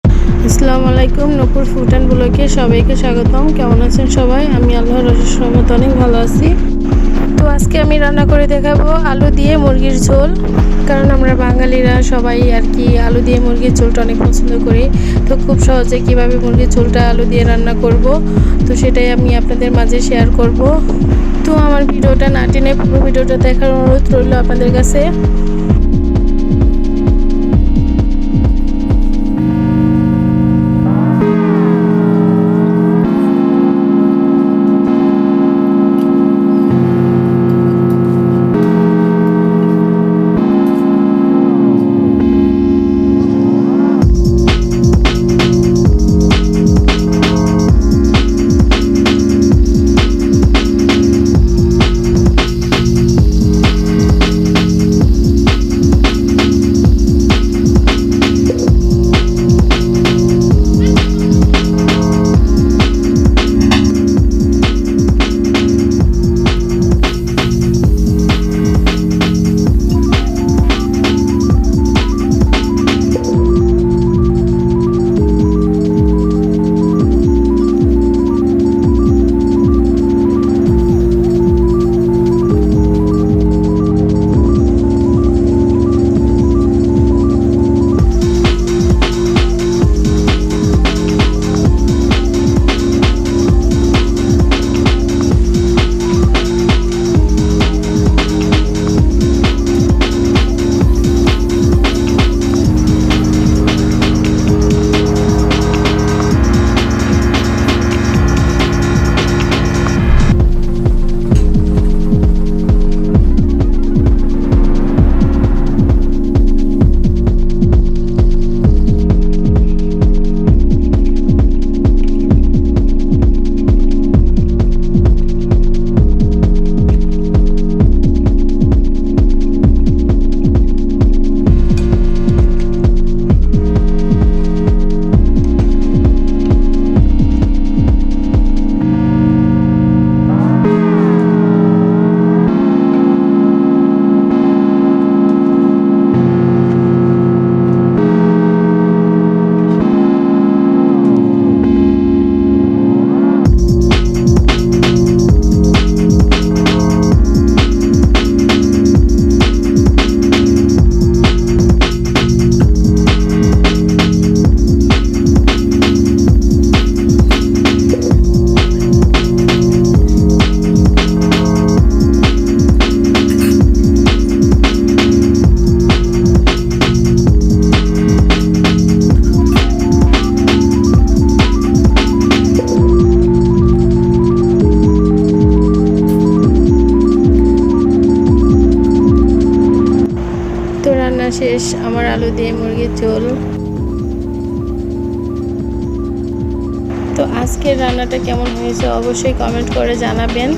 আসসালামু আলাইকুম। নুপুর food and ব্লগে সবাইকে স্বাগতম। কেমন আছেন সবাই? আমি আল্লাহর অশেষ রহমতে অনেক ভালো আছি। তো আজকে আমি রান্না করে দেখাবো আলু দিয়ে মুরগির ঝোল। কারণ আমরা বাঙালিরা সবাই আর কি আলু দিয়ে মুরগির ঝোলটা অনেক পছন্দ করি। তো খুব সহজে কিভাবে মুরগির ঝোলটা আলু দিয়ে রান্না করব, তো সেটাই আমি আপনাদের মাঝে শেয়ার করব। তো আমার ভিডিওটা না টেনে পুরো ভিডিওটা দেখার অনুরোধ রইল আপনাদের কাছে। তো রান্না শেষ আমার আলু দিয়ে মুরগির ঝোল। তো আজকের রান্নাটা কেমন হয়েছে অবশ্যই কমেন্ট করে জানাবেন,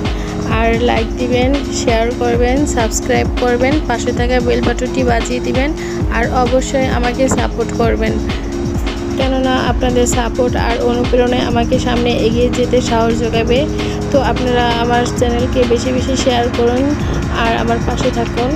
আর লাইক দিবেন, শেয়ার করবেন, সাবস্ক্রাইব করবেন, পাশে থাকা বেল বাটনটি বাজিয়ে দিবেন, আর অবশ্যই আমাকে সাপোর্ট করবেন, কেননা আপনাদের সাপোর্ট আর অনুপ্রেরণায় আমাকে সামনে এগিয়ে যেতে সাহস যোগাবে। তো আপনারা আমার চ্যানেলকে বেশি বেশি শেয়ার করুন আর আমার পাশে থাকুন।